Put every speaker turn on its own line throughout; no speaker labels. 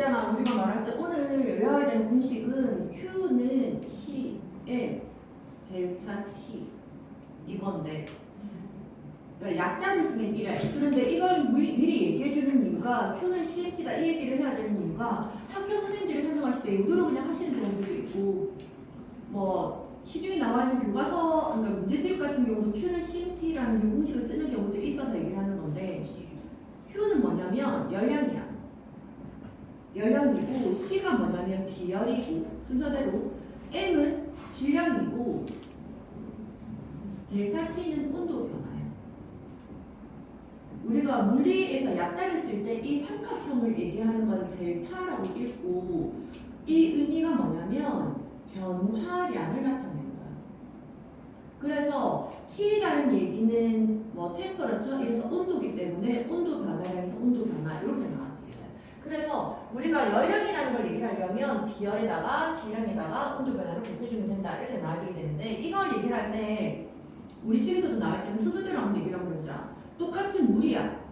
있잖아. 우리가 말할 때 오늘 외워야 되는 공식은 Q는 CL 델타 T 이건데, 그러니까 약자를 쓰면 이래. 그런데 이걸 미리 얘기해주는 이유가 Q는 CLT다 이 얘기를 해야 되는 이유가 학교 선생님들이 설명하실 때 요도로 그냥 하시는 경우도 있고, 뭐 시중에 나와 있는 교과서, 그러니까 문제집 같은 경우도 Q는 CLT라는 요 공식을 쓰는 경우들이 있어서 얘기를 하는 건데, Q는 뭐냐면 열량이야. 열량이고, C가 뭐냐면 비열이고, 순서대로 M은 질량이고, 델타 T는 온도 변화예요. 우리가 물리에서 약자를 쓸 때 이 삼각형을 얘기하는 건 델타라고 읽고, 이 의미가 뭐냐면 변화량을 나타내는 거야. 그래서 T라는 얘기는 뭐 템퍼러처 이래서 온도기 때문에 온도 변화량에서 온도 변화 이렇게 나와지게 돼요. 그래서 우리가 열량이라는 걸 얘기를 하려면 비열에다가 질량에다가 온도 변화를 곱해주면 된다 이렇게 나와지게 되는데, 이걸 얘기를 할 때 우리 책에서도 나올 때는 순서대로 한번 얘기를 한번 해보자. 똑같은 물이야.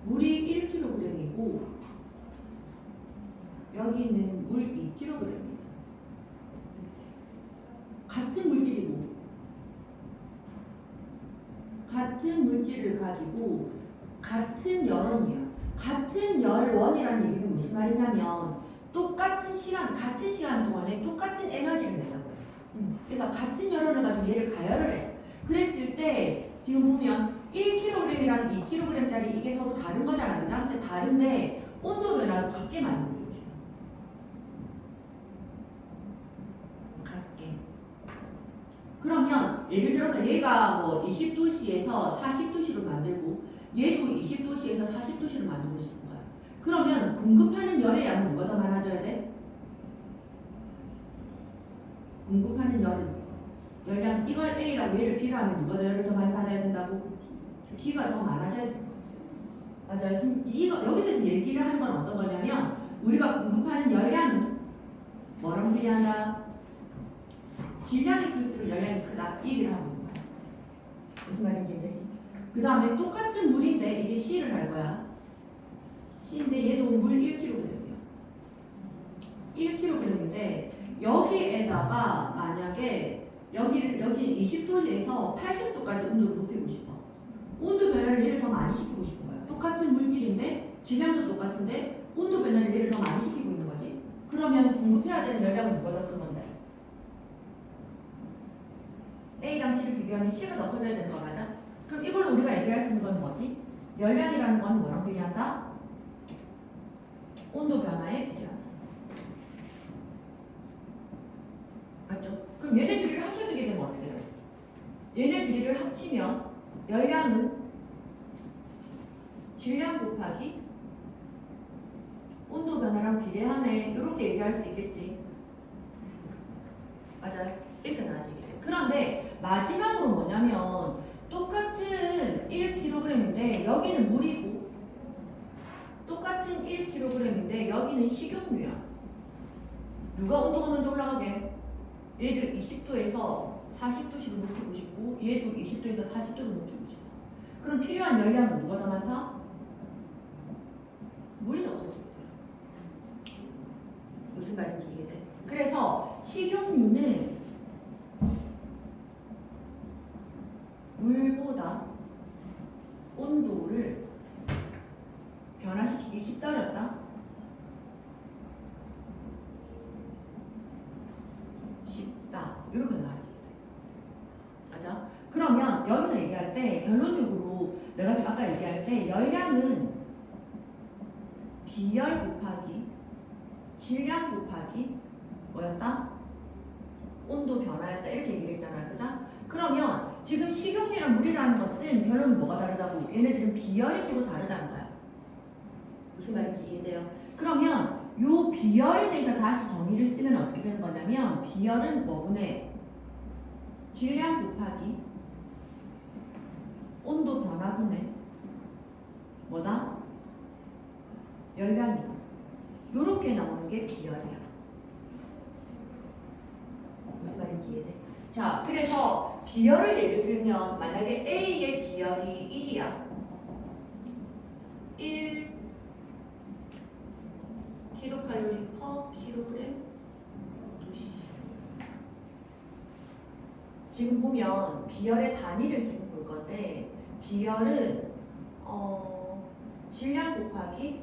물이 1kg이고 여기는 물 2kg이 있어. 같은 물질이고 같은 물질을 가지고 같은 열원이야. 같은 열원이라는 얘기는 무슨 말이냐면 똑같은 시간, 같은 시간 동안에 똑같은 에너지를 낸다고요. 그래서 같은 열원을 가지고 얘를 가열을 해. 그랬을 때 지금 보면 1kg이랑 2kg짜리 이게 서로 다른 거잖아. 그죠? 근데 다른데 온도 변화도 같게 만들어주고 싶어. 같게. 그러면 예를 들어서 얘가 뭐 20도씨에서 40도씨로 만들고 얘도 20도씨에서 40도씨로 만들고 싶은 거야. 그러면 공급하는 열의 양은 뭐가 더 많아져야 돼? 공급하는 열량 이걸 A라고 얘를 B라 하면 누가 열을 더 많이 받아야 된다고? B가 더 많아져야 되는 거지. 맞아요. 여기서 지금 얘기를 한 건 어떤 거냐면 우리가 공급하는 열량은 뭐랑 비례한다? 질량이 클수록 열량이 크다 이 얘기를 하고 있는 거야. 무슨 말인지 이해되지? 그 다음에 똑같은 물인데 이게 C를 할 거야. C인데 얘도 물 1kg이야. 1kg인데 여기에다가 만약에 여기 20도에서 80도까지 온도를 높이고 싶어. 온도 변화를 얘를 더 많이 시키고 싶은 거야. 똑같은 물질인데 질량도 똑같은데 온도 변화를 얘를 더 많이 시키고 있는 거지. 그러면 공급해야 되는 열량은 누가 더 큰 건데? A랑 C를 비교하면 C가 더 커져야 되는 거 맞아? 그럼 이걸로 우리가 얘기할 수 있는 건 뭐지? 열량이라는 건 뭐랑 비례한다? 온도 변화에 비례한다. 맞죠? 그럼 얘네 둘이를 합쳐주게 되면 어떻게 돼요? 얘네 둘이를 합치면 열량은 질량 곱하기 온도 변화랑 비례하네. 이렇게 얘기할 수 있겠지. 맞아요. 이렇게 나눠지게 돼요. 그런데 마지막으로 뭐냐면 똑같은 1kg인데 여기는 물이고 똑같은 1kg인데 여기는 식용유야. 누가 온도가 먼저 올라가게? 얘를 20도에서 40도씩으로 높이고 싶고 얘도 20도에서 40도로 높이고 싶어. 그럼 필요한 열량은 누가 더 많다? 물이 더 커지고. 무슨 말인지 이해돼? 그래서 식용유는 물보다 온도를 변화시키기 쉽다 어렵다? 쉽다. 이렇게 나와지게 돼. 맞아? 그러면 여기서 얘기할 때 결론적으로 내가 아까 얘기할 때 열량은 비열 곱하기 질량 곱하기 뭐였다? 온도 변화였다 이렇게 얘기를 했잖아. 그죠? 그러면 지금 식용유랑 물이라는 것은 결론은 뭐가 다르다고? 얘네들은 비열이 서로 다르다는 거야. 무슨 말인지 이해돼요? 그러면 요 비열에 대해서 다시 정의를 쓰면 어떻게 되는 거냐면 비열은 뭐분의 질량 곱하기 온도 변화분의 뭐다? 열량이다. 요렇게 나오는 게 비열이야. 무슨 말인지 이해돼? 자, 그래서 비열을 예를 들면 만약에 A의 비열이 1이야. 1 보면 비열의 단위를 지금 볼 건데 비열은 질량 곱하기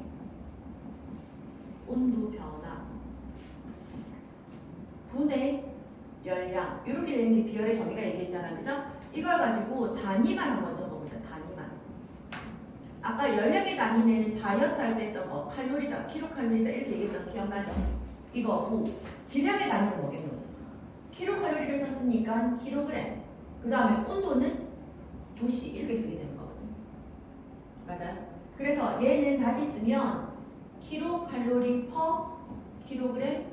온도 변화 분의 열량 이렇게 되는 게 비열의 정의가 얘기했잖아, 그죠? 이걸 가지고 단위만 한번 적어보자. 단위만. 아까 열량의 단위는 다이어트 할 때 했던 거 칼로리다, 킬로칼로리다 이렇게 얘기했던 거 기억나죠? 이거고 질량의 단위는 뭐겠노? 킬로칼로리를 썼으니까 킬로그램. 그 다음에 온도는 도시 이렇게 쓰게 되는 거거든. 맞아요? 그래서 얘는 다시 쓰면 킬로칼로리 퍼 킬로그램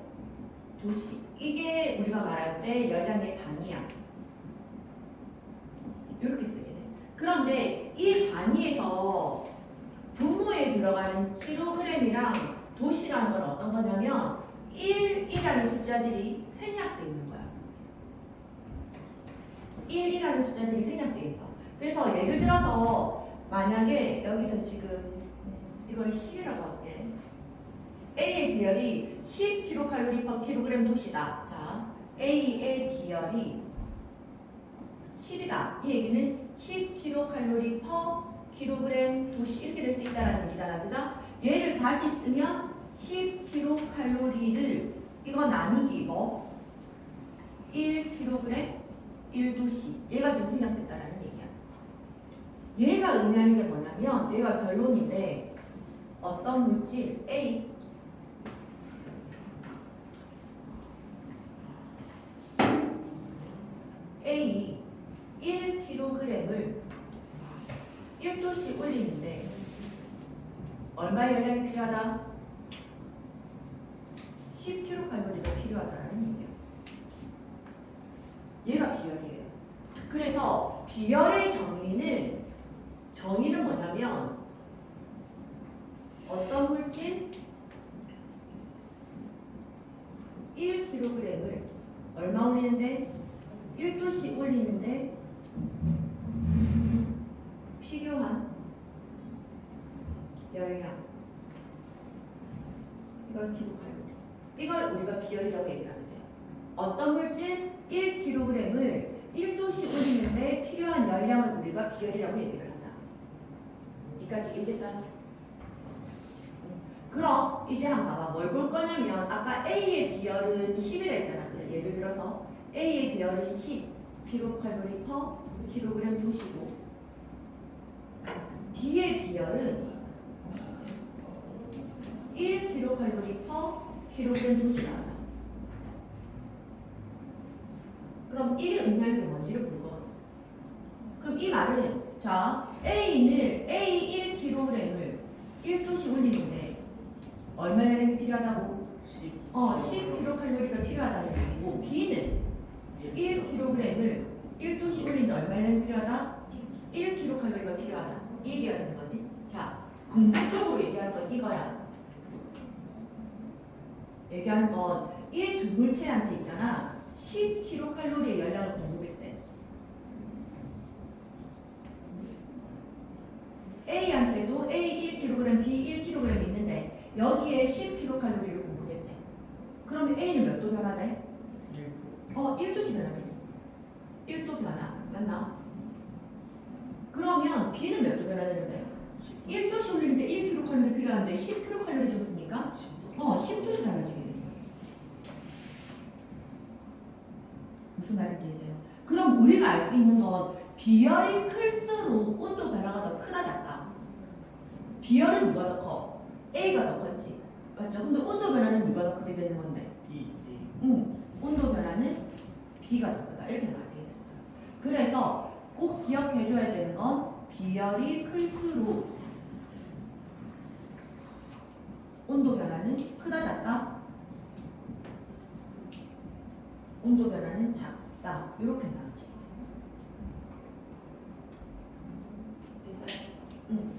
도시. 이게 우리가 말할 때 열량의 단위야. 이렇게 쓰게 돼. 그런데 이 단위에서 분모에 들어가는 킬로그램이랑 도시라는 건 어떤 거냐면 1이라는 숫자들이 생략되어 있는 거야. 1이라는 숫자들이 생략되어 있어. 그래서 예를 들어서 만약에 여기서 지금 이걸 10이라고 할게. A의 비열이 10kcal per kg 도시다. 자, A의 비열이 10이다. 이 얘기는 10kcal per kg 도시 이렇게 될 수 있다는 얘기잖아. 그죠? 얘를 다시 쓰면 10kcal를 이거 나누기 뭐? 1kg 1도시. 얘가 지금 생략됐다라는 얘기야. 얘가 의미하는 게 뭐냐면 얘가 결론인데 어떤 물질 A 1kg을 1도씩 올리는데 얼마의 열량이 필요하다? 10kcal가 필요하다라는 얘기야. 얘가 비열이에요. 그래서 비열의 정의는 뭐냐면 어떤 물질 1kg을 얼마 올리는데 1도씩 올리는데 필요한 열량 이걸 킬로칼로리. 이걸 우리가 비열이라고 얘기를 하게 돼요. 어떤 물질 1kg을 1도씩 올리는데 필요한 열량을 우리가 비열이라고 얘기를 한다. 여기까지 이해됐어요? 그럼 이제 한번 봐봐. 뭘 볼 거냐면 아까 A의 비열은 10이라 했잖아. 예를 들어서 A의 비열은 10 kcal per kg 도시고 B의 비열은 1 kcal per kg 도시다. 그럼 1이 의미하는 게 뭔지를 볼 거야. 그럼 이 말은 자 A 1kg을 1도씩 올리는데 얼마 열량이 필요하다고? 10kcal가 필요하다는 얘기고 B는 1kg을 1도씩 올리는데 얼마 열량이 필요하다? 1kcal가 필요하다. 이 얘기가 되는 거지. 자, 궁극적으로 얘기하는 건 이거야. 얘기하는 건 이 두 물체한테 있잖아. 10kcal의 열량을 공급했대. A한테도 A 1kg, B 1kg 있는데 여기에 10kcal를 공급했대. 그러면 A는 몇 도 변화돼? 1도씩 변화되지. 1도 변화. 맞나? 그러면 B는 몇 도 변화되는데? 1도씩 올리는데 1kcal 필요한데 10kcal 줬으니까 10도씩 달라지게 되는 거지. 무슨 말인지 이해돼요? 그럼 우리가 알 수 있는 건 비열이 클수록 온도 변화가 더 크다 작다. 비열은 누가 더 커? A가 더 컸지. 맞죠? 근데 온도 변화는 누가 더 크게 되는 건데? 온도 변화는 B가 더 크다. 이렇게 나와지게 됩니다. 그래서 꼭 기억해줘야 되는 건 비열이 클수록 온도 변화는 크다 작다? 온도 변화는 작다. 이렇게 나오지.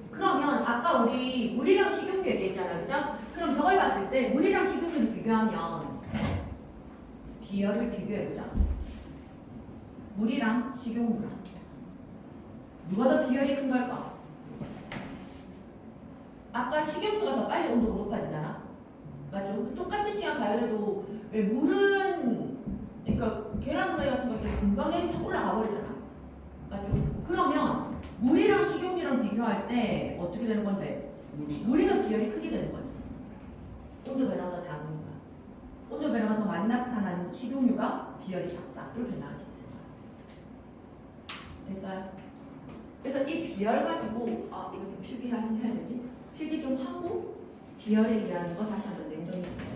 그러면 아까 우리 물이랑 식용유 얘기했잖아, 그죠? 그럼 저걸 봤을 때 물이랑 식용유를 비교하면 비열을 비교해보자. 물이랑 식용유랑 누가 더 비열이 큰 걸까? 아까 식용유가 더 빨리 온도가 높아지잖아. 맞죠? 똑같은 시간 가열해도 왜 물은 그러니까 계란 후라이 같은 거 때문에 금방 열이 확 올라가 버리잖아. 맞죠? 그러면 물이랑 식용유랑 비교할 때 어떻게 되는 건데? 물이 더 비열이 크게 되는 거지. 온도 변화가 더 작으니까. 온도 변화가 더 많이 나타나는 식용유가 비열이 작다. 이렇게 나와지는 거야. 됐어요? 그래서 이 비열 가지고 이거 좀 필기해야 되지? 필기 좀 하고 비열에 대한 거 다시 한번 냉정히 볼게요.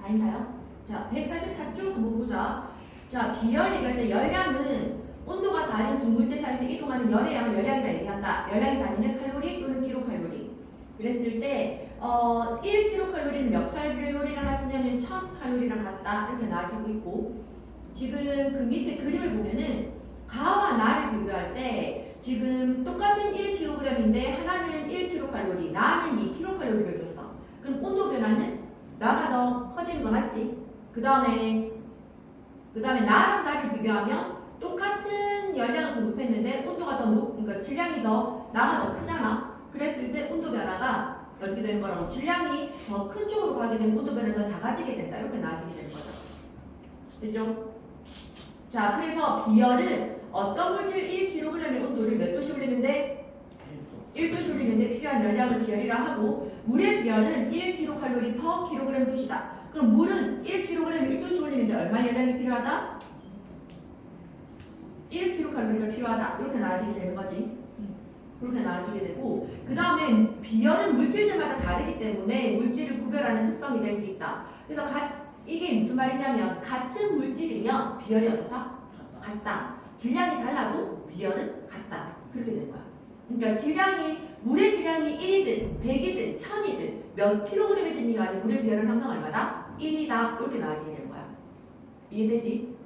아닌가요? 자, 144쪽 한번 보자. 자, 비열 얘기할 때 열량은 온도가 다른 두 물질 사이에서 이동하는 열의 양을 열량이라 얘기한다. 열량이 다니는 칼로리 또는 킬로칼로리. 그랬을 때 1킬로칼로리는 몇 칼로리랑 같으냐면 1000칼로리랑 같다. 이렇게 나와지고 있고 지금 그 밑에 그림을 보면은 가와 나를 비교할 때 지금 똑같은 1kg인데 하나는 1kcal, 나는 2kcal를 줬어. 그럼 온도 변화는 나가 더 커지는 거 맞지? 그 다음에 나랑 나를 비교하면 똑같은 열량을 공급했는데 온도가 더 그러니까 질량이 더 나가 더 크잖아. 그랬을 때 온도 변화가 어떻게 되는 거라고? 질량이 더 큰 쪽으로 가게 되면 온도 변화가 더 작아지게 된다. 이렇게 나아지게 되는 거죠. 됐죠? 자, 그래서 비열은 어떤 물질 1kg의 온도를 몇 도씩 올리는데 1도씩 올리는데 필요한 열량을 비열이라 하고 물의 비열은 1kcal/kg 도시다. 그럼 물은 1kg을 1도씩 올리는데 얼마 열량이 필요하다? 1kcal가 필요하다. 이렇게 나아지게 되는 거지. 그렇게 나아지게 되고 그 다음에 비열은 물질들마다 다르기 때문에 물질을 구별하는 특성이 될 수 있다. 그래서 이게 무슨 말이냐면 같은 물질이면 비열이 어떻다? 같다. 질량이 달라도 비열은 같다. 그렇게 되는 거야. 그러니까 물의 질량이 1이든 100이든 1000이든 몇 킬로그램이든 간에 물의 비열은 항상 얼마다? 1이다. 이렇게 나와지게 되는 거야. 이해되지?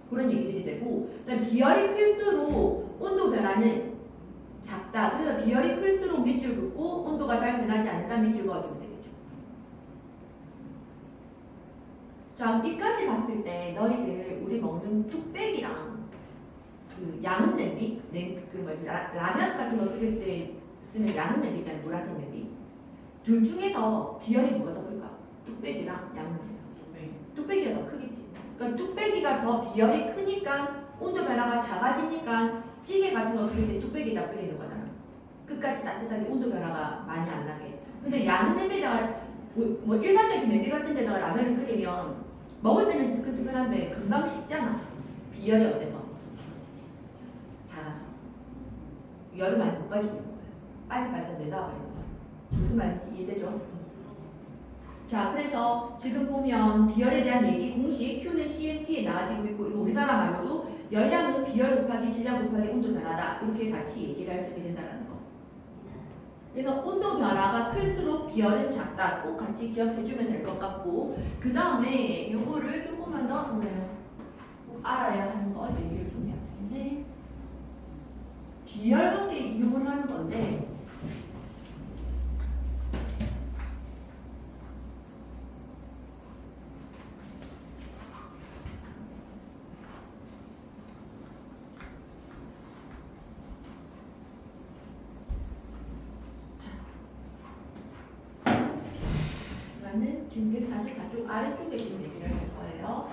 그런 얘기들이 되고 그다음 비열이 클수록 온도 변화는 작다. 그래서 비열이 클수록 밑줄 긋고 온도가 잘 변하지 않는다. 밑줄 그어주면 되겠죠. 자, 이까지 봤을 때 너희들 우리 먹는 뚝배기랑 그 양은 냄비, 라면 같은 거 끓일 때 쓰는 양은 냄비 있잖아요. 노랗은 냄비. 둘 중에서 비열이 뭐가 더 클까? 뚝배기랑 양은 냄비. 뚝배기가 더 크겠지. 그러니까 뚝배기가 더 비열이 크니까 온도 변화가 작아지니까 찌개 같은 거 끓일 때 뚝배기에다 끓이는 거잖아. 끝까지 따뜻하게 온도 변화가 많이 안 나게. 근데 양은 냄비에다가 뭐 일반적인 냄비 같은 데다가 라면을 끓이면 먹을 때는 뜨끈뜨끈한데 금방 식잖아. 비열이 어때서? 작아서. 열을 많이 못 가지고 있는 거야. 빨리 내다와 버리는 거야. 무슨 말인지 이해되죠? 자, 그래서 지금 보면 비열에 대한 얘기 공식 Q는 CMT에 나와지고 있고 이거 우리나라 말로도
열량은 비열 곱하기 질량 곱하기 온도 변화다. 이렇게 같이 얘기를 할 수 있게 된다는 거. 그래서 온도 변화가 클수록 비열은 작다. 꼭 같이 기억해주면 될 것 같고, 그 다음에 요거를 조금만 더 뭐래요? 꼭 알아야 하는 거 얘기를 좀 해야 되는데, 비열 관계 이용을 하는 건데. 지금 144쪽 아래쪽에 지금 얘기를 할 거예요.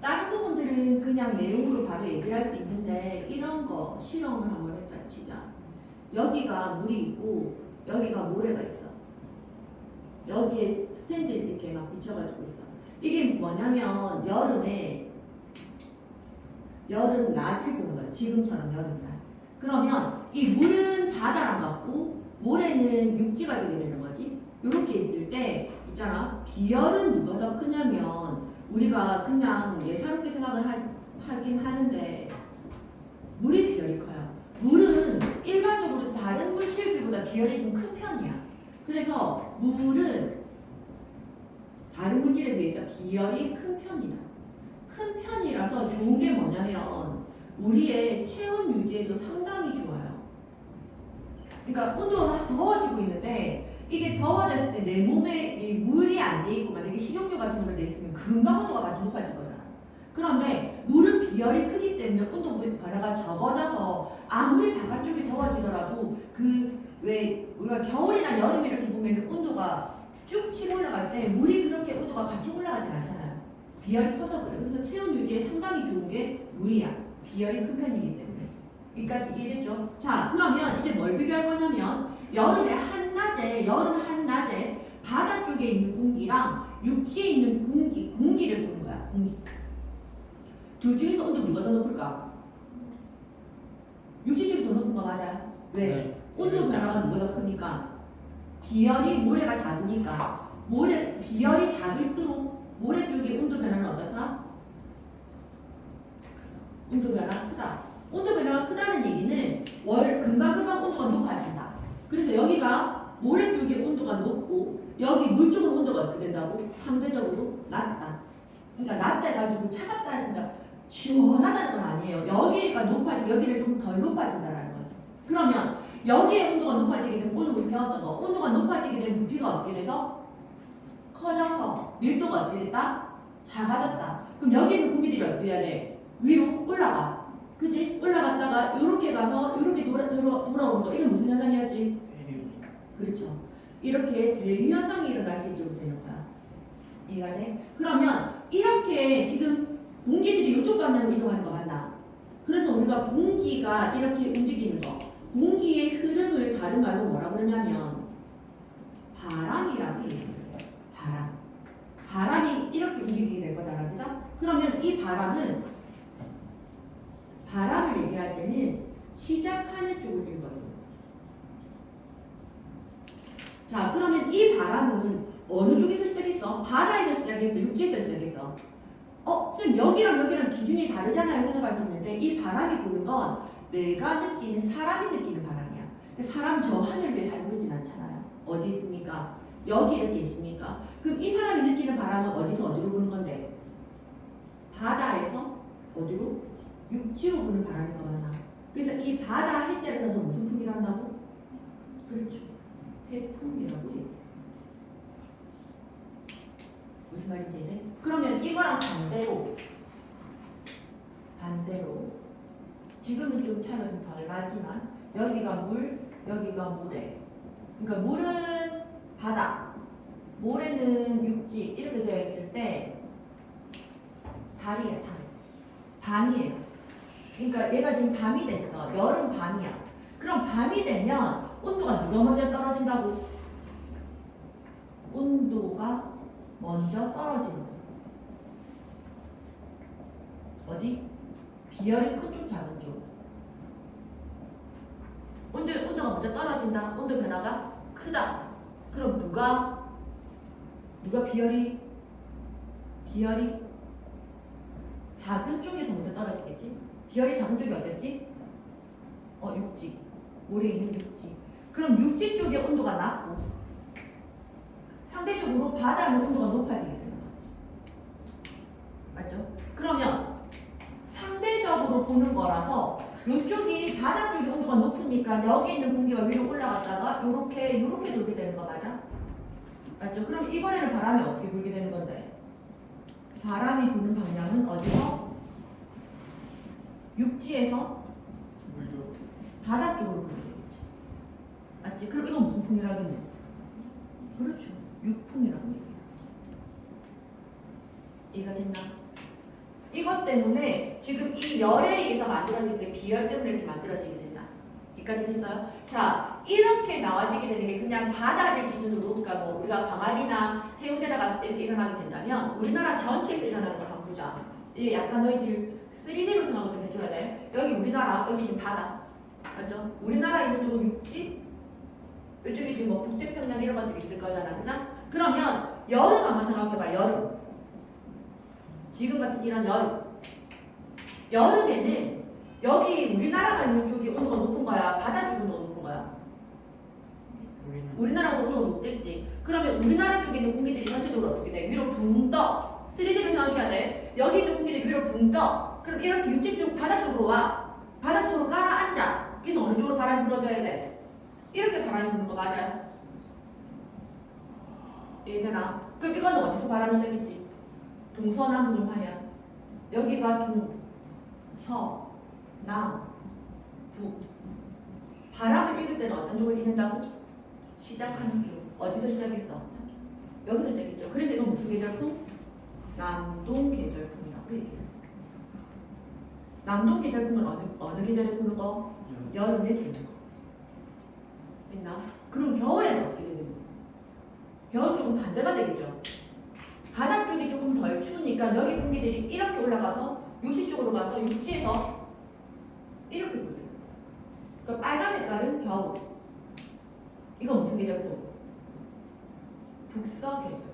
다른 부분들은 그냥 내용으로 바로 얘기를 할 수 있는데 이런 거 실험을 한번 했다 치자. 여기가 물이 있고 여기가 모래가 있어. 여기에 스탠드를 이렇게 막 비춰가지고 있어. 이게 뭐냐면 여름 낮을 보는 거야. 지금처럼 여름날. 그러면 이 물은 바다랑 같고 모래는 육지가 되게 되는 거지. 이렇게 있을 때 있잖아. 비열은 누가 더 크냐면 우리가 그냥 예사롭게 생각을 하긴 하는데 물이 비열이 커요. 물은 일반적으로 다른 물질들보다 비열이 좀 큰 편이야. 그래서 물은 다른 물질에 비해서 비열이 큰 편이다. 큰 편이라서 좋은 게 뭐냐면 우리의 체온 유지에도 상당히 좋아요. 그러니까 온도가 더워지고 있는데 이게 더워졌을 때 내 몸에 이 물이 안 돼 있고 만약에 식용유 같은 거를 내 있으면 금방 온도가 많이 높아지거든. 그런데 물은 비열이 크기 때문에 온도 변화가 적어져서 아무리 바깥쪽이 더워지더라도 그 왜 우리가 겨울이나 여름 이렇게 보면 온도가 쭉 치고 올라갈 때 물이 그렇게 온도가 같이 올라가진 않잖아요. 비열이 커서 그래. 그래서 체온 유지에 상당히 좋은 게 물이야. 비열이 큰 편이기 때문에. 여기까지 이해됐죠? 자, 그러면 이제 뭘 비교할 거냐면 여름 한낮에 바다 쪽에 있는 공기랑 육지에 있는 공기를 보는 거야. 공기. 둘 중에서 온도 누가 더 높을까? 육지 쪽이 더 높은 거 맞아요? 왜?
네.
온도 변화가 누가 더 크니까? 비열이 모래가 작으니까 비열이 작을수록 모래 쪽의 온도 변화는 어떻다? 온도 변화가 크다. 온도 변화가 크다는 얘기는 금방 온도가 높아진다. 그래서 여기가 모래 쪽의 온도가 높고 여기 물 쪽의 온도가 어떻게 된다고? 상대적으로 낮다. 그러니까 낮다 해가지고 차갑다, 그러니까 시원하다는 건 아니에요. 여기가 여기를 좀 덜 높아진다는 거죠. 그러면 여기의 온도가 높아지게 되면 오늘 우리 배웠던 거 온도가 높아지게 되면 부피가 어떻게 돼서? 커져서 밀도가 어떻게 됐다? 작아졌다. 그럼 여기 있는 공기들이 어떻게 해야 돼? 위로 올라가. 그지? 올라갔다가 이렇게 가서 이렇게 돌아오는 거. 이게 무슨 현상이었지? 그렇죠. 이렇게 대류 현상이 일어날 수 있도록 되는 거야. 이해가 돼? 그러면 이렇게 지금 공기들이 이쪽 방향으로 이동하는 거 맞나? 그래서 우리가 공기가 이렇게 움직이는 거, 공기의 흐름을 다른 말로 뭐라 그러냐면 바람이라고 얘기해요. 바람이 이렇게 움직이게 될 거잖아, 그죠? 그러면 이 바람을 얘기할 때는 시작하는 쪽을 읽어줘. 자, 그러면 이 바람은 어느 쪽에서 시작했어? 바다에서 시작했어? 육지에서 시작했어? 쌤 여기랑 기준이 다르잖아요 생각할 수 있는데 이 바람이 부는 건 내가 느끼는 사람이 느끼는 바람이야. 사람 저 하늘 위에 살고 있진 않잖아요. 어디 있습니까? 여기 이렇게 있으니까. 그럼 이 사람이 느끼는 바람은 어디서 어디로 부는 건데? 바다에서 어디로? 육지로 부는 바람인 거 맞나? 그래서 이 바다 해자를 넣어서 무슨 풍기를 한다고? 그렇죠. 해풍이라고 해요. 무슨 말인지 이해? 그러면 이거랑 반대로 지금은 좀 차가 좀 덜 나지만 여기가 물, 여기가 모래. 그러니까 물은 바다, 모래는 육지 이렇게 되어 있을 때 달이에요, 달. 밤이에요. 그러니까 얘가 지금 밤이 됐어. 여름 밤이야. 그럼 밤이 되면 온도가 누가 먼저 떨어진다고? 온도가 먼저 떨어지는 거야. 어디? 비열이 큰 쪽, 작은 쪽. 온도가 먼저 떨어진다. 온도 변화가 크다. 그럼 누가 비열이 작은 쪽에서 먼저 떨어지겠지? 비열이 작은 쪽이 어땠지? 육지. 모래에 있는 육지. 그럼 육지 쪽의 온도가 낮고 상대적으로 바다의 온도가 높아지게 되는 거지. 맞죠? 그러면 상대적으로 보는 거라서 이쪽이 바다 쪽이 온도가 높으니까 여기 있는 공기가 위로 올라갔다가 요렇게 돌게 되는 거 맞아? 맞죠? 그럼 이번에는 바람이 어떻게 불게 되는 건데? 바람이 부는 방향은 어디서? 육지에서
물죠.
바다 쪽으로 불게 되겠지. 맞지? 그럼 이건 무슨 풍이라겠네? 그렇죠. 육풍이라는 얘기야. 이해가 됐나? 이것 때문에 지금 이 열에 의해서 만들어질 때 비열 때문에 이렇게 만들어지게 된다. 여기까지 됐어요? 자, 이렇게 나와지게 되는 게 그냥 바다를 기준으로, 그러니까 뭐 우리가 광안이나 해운대나 갔을 때 이렇게 일어나게 된다면 우리나라 전체에서 일어나는 걸 한번 보자. 이게 약간 너희들 3D로 생각을 좀 해줘야 돼. 여기 우리나라, 여기 지금 바다. 맞죠? 우리나라 있는 쪽은 육지, 이쪽에 지금 뭐 북태평양 이런 것들이 있을 거잖아. 그죠? 그러면 여름 한번 생각해봐. 여름. 지금 같은 이런 여름. 여름에는 여기 우리나라가 있는 쪽이 온도가 높은 거야? 바다 쪽 온도가 높은 거야? 우리나라 온도가 높겠지. 그러면 우리나라 쪽에 있는 공기들이 전체적으로 어떻게 돼? 위로 붕 떠. 3D로 생각해야 돼. 여기 있는 공기들이 위로 붕 떠. 그럼 이렇게 육지 쪽 바다 쪽으로 와. 바다 쪽으로 가라앉아. 그래서 어느 쪽으로 바람이 불어줘야 돼? 이렇게 바람이 부는 거 맞아요? 얘들아, 그럼 이거는 어디서 바람이 시작했지? 동서남북을 하면 여기가 동, 서, 남, 북. 바람을 읽을 때는 어떤 쪽을 읽는다고? 시작하는 쪽. 어디서 시작했어? 여기서 시작했죠. 그래서 이건 무슨 계절풍? 남동 계절풍이라고 얘기해요. 남동 계절풍은 어느 계절에 부는 거? 여름에 부는 거. 됐나? 그럼 겨울에는 어떻게 되는 거야? 겨울 쪽은 반대가 되겠죠. 바다 쪽이 조금 덜 추우니까 여기 공기들이 이렇게 올라가서 육지 쪽으로 가서 육지에서 이렇게 불게 돼요. 그러니까 빨간 색깔은 겨울. 이건 무슨 계절풍? 북서 계절.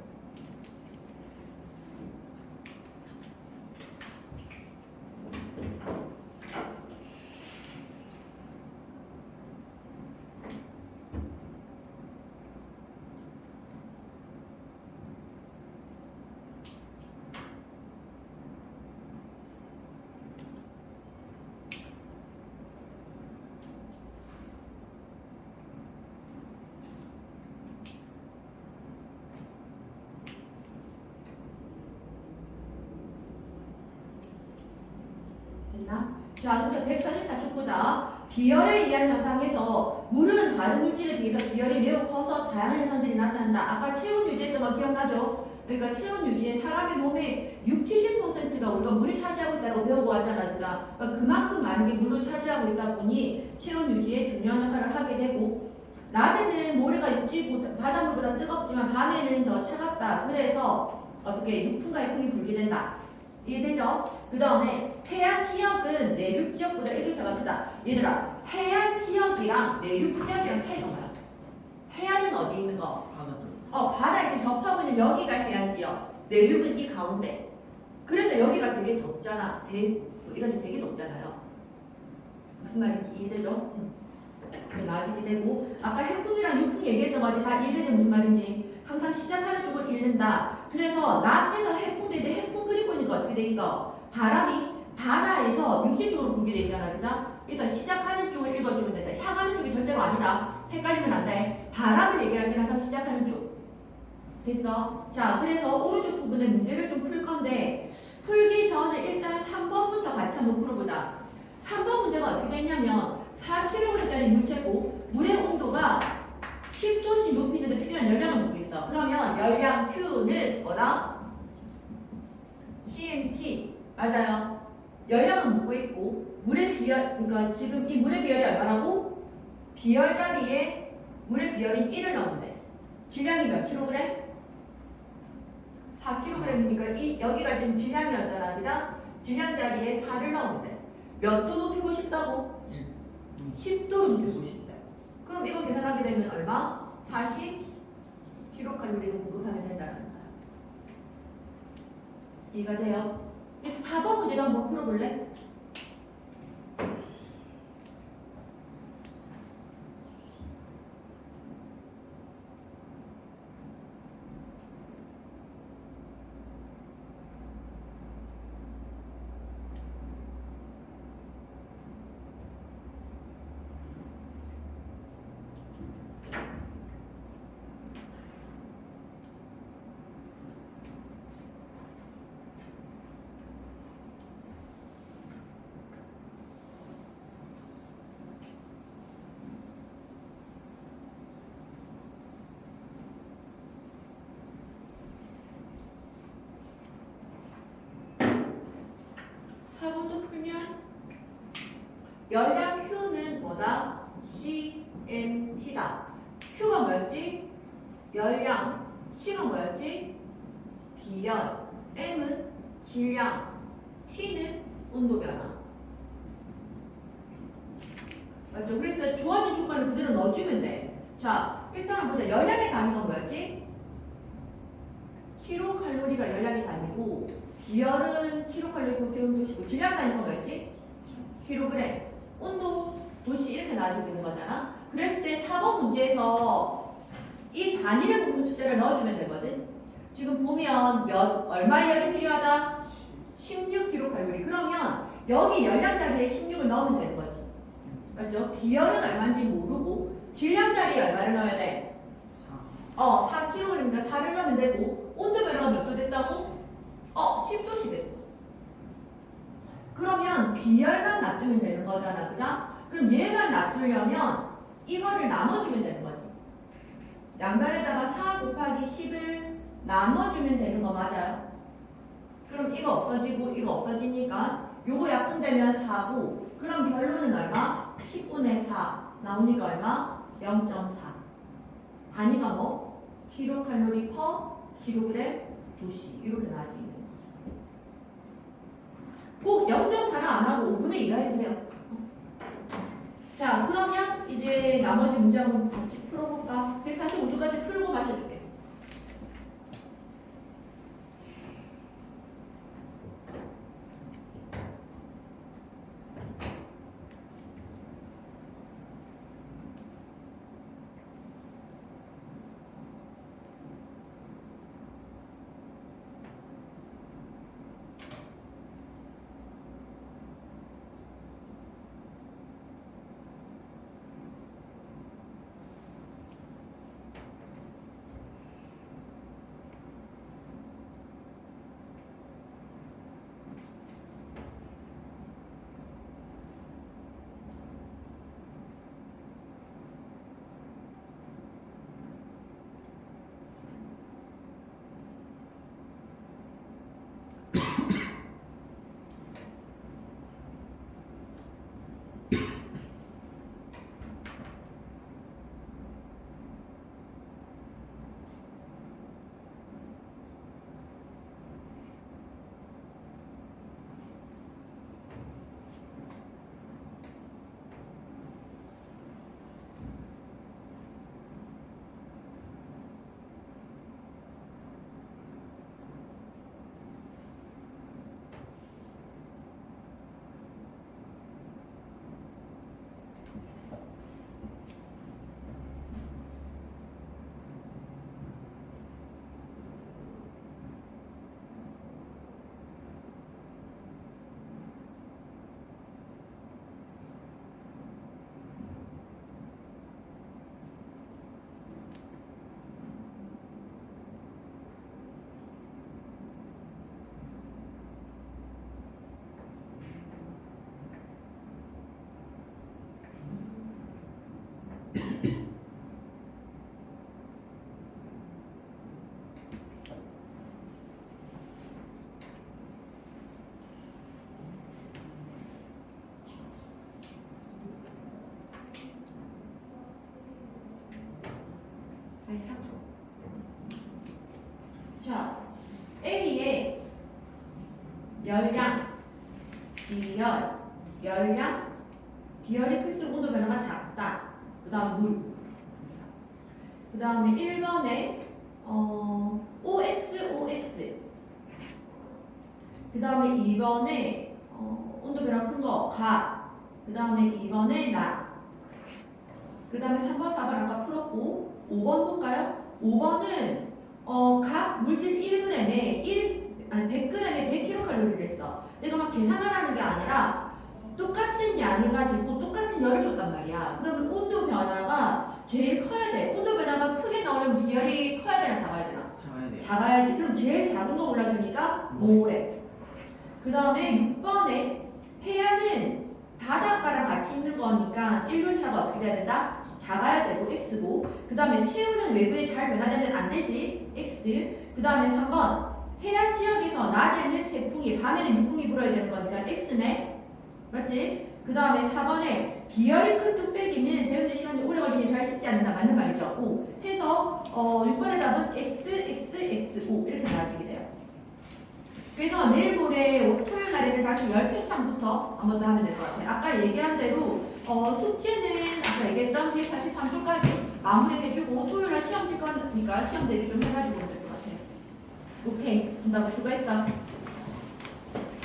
됐나? 자, 그래서 144쪽 보자. 비열에 의한 현상에서 물은 다른 물질에 비해서 비열이 매우 커서 다양한 현상들이 나타난다. 아까 체온 유지했던 거 기억나죠? 그러니까 체온 유지에 사람의 몸의 60~70%가 우리가 물이 차지하고 있다고 배우고 왔잖아. 그죠? 그러니까 그만큼 많은 게 물을 차지하고 있다 보니 체온 유지에 중요한 역할을 하게 되고, 낮에는 모래가 육지보다 바닷물보다 뜨겁지만 밤에는 더 차갑다. 그래서 어떻게 육풍과 해풍이 불게 된다. 이해되죠? 그 다음에 해안 지역은 내륙 지역보다 일교차가 크다. 얘들아, 해안 지역이랑 내륙 지역이랑 차이가 뭐야? 해안은 어디 있는 거?
바다 쪽.
바다 이렇게 접하고 있는 여기가 해안 지역, 내륙은 이 가운데. 그래서 여기가 되게 덥잖아. 이런 데 되게 덥잖아요. 무슨 말인지 이해되죠? 낮이게 되고, 아까 해풍이랑 육풍 얘기했던 거 같아. 다 이해되죠? 무슨 말인지. 항상 시작하는 쪽을 읽는다. 그래서 남에서 해풍 될 때 해풍 그리고 있는 거 어떻게 돼 있어? 바람이 바다에서 육지 쪽으로 불게 돼 있잖아. 그죠? 그래서 시작하는 쪽을 읽어주면 된다. 향하는 쪽이 절대로 아니다. 헷갈리면 안 돼. 바람을 얘기할 때는 항상 시작하는 쪽. 됐어? 자, 그래서 오른쪽 부분에 문제를 좀 풀 건데, 풀기 전에 일단 3번부터 같이 한번 풀어보자. 3번 문제가 어떻게 됐냐면 4kg짜리 물체고 물의 온도가 10도씩 높이는데 필요한 열량을 묻고 있어. 그러면 열량 Q는 뭐다? CMT. 맞아요. 열량을 묻고 있고, 물의 비열, 그러니까 지금 이 물의 비열이 얼마라고? 비열 자리에 물의 비열이 1을 넣으면 질량이 몇 킬로그램? 4kg이니까 여기가 지금 질량이었잖아. 그죠? 질량 자리에 4를 넣으면 돼. 몇 도 높이고 싶다고? 10도 높이고 싶다. 그럼 이거 계산하게 되면 얼마? 40kcal를 공급하면 된다는 거야. 이해가 돼요? 그래서 4번 문제도 한번 풀어볼래? 사번도 풀면 열량 Q는 뭐다? CMT다. Q가 뭐였지? 열량. C가 뭐였지? 비열. M은 질량. T는 온도 변화. 맞죠? 그래서 주어진 조건을 그대로 넣어주면 돼. 자, 일단은 보자. 열량의 단위가 뭐였지? 킬로칼로리가 열량의 단위고, 비열은 킬로칼로리 곱게 온도시고, 질량 단위가 뭐였지? 킬로그램. 온도, 도시 이렇게 나눠지고 있는 거잖아. 그랬을 때 4번 문제에서 이 단위를 묶는 숫자를 넣어주면 되거든. 지금 보면 얼마의 열이 필요하다? 16kcal. 그러면 여기 열량 자리에 16을 넣으면 되는 거지. 맞죠? 비열은 얼마인지 모르고 질량 자리에 얼마를 넣어야 돼? 4kg이니까 4를 넣으면 되고 온도 변화가 몇 도 됐다고? 10도씨 됐어. 그러면 비열만 놔두면 되는 거잖아. 그죠? 그럼 얘만 놔두려면 이거를 나눠주면 되는 거지. 양변에다가 4 곱하기 10을 나눠주면 되는 거 맞아요? 그럼 이거 없어지고 이거 없어지니까 요거 약분되면 4고 그럼 결론은 얼마? 10분의 4 나오니까 얼마? 0.4. 단위가 뭐? 킬로칼로리 퍼 킬로그램 도시 이렇게 나와지는 거예요. 꼭 0.4는 안 하고 5분의 1을 해도 돼요. 자, 그러면 이제 나머지 문제 한번 같이 풀어볼까? 145조까지 풀고 맞춰줄게. 자, A의 열량, 비열, 열량, 비열이 클수록 온도 변화가 작다. 그 다음 물. 그 다음에 1번에 OX. 그 다음에 2번에 온도 변화 큰 거 가. 그 다음에 2번에 나. 그 다음에 3번, 4번 아까 풀었고 5번 볼까요? 5번은 각 물질 1g에 100g에 100kcal를 냈어. 내가 막 계산하라는 게 아니라 똑같은 양을 가지고 똑같은 열을 줬단 말이야. 그러면 온도 변화가 제일 커야 돼. 온도 변화가 크게 나오려면 비열이 커야 되나 작아야 되나?
잡아야 돼요.
작아야지. 그럼 제일 작은 거 골라주니까 모래. 그 다음에 6번에 해안은 바닷가랑 같이 있는 거니까 일교차가 어떻게 돼야 된다? 작아야 되고 x고. 그 다음에 체온은 외부에 잘 변화되면 안 되지. x. 그 다음에 3번 해안 지역에서 낮에는 해풍이 밤에는 육풍이 불어야 되는 거니까 x네. 맞지? 그 다음에 4번에 비열이 큰 뚝배기는 배우는 시간이 오래 걸리니 잘 식지 않는다. 맞는 말이죠. 오. 해서 6번의 답은 x, x, x, o 이렇게 나와지게 돼요. 그래서 내일 모레 토요일 날에는 다시 10회창부터 한 번 더 하면 될 것 같아요. 아까 얘기한 대로 숙제는 아까 얘기했던 143쪽까지 마무리해주고 토요일 날 시험 칠 거니까 시험 대비 좀 해가지고 오면 될 것 같아요. 오케이. 정답 수고했어.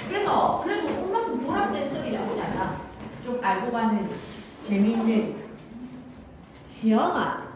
그래서 그래도 엄마도 보람된 수업이 나오지 않아. 좀 알고 가는 재미있는 지영아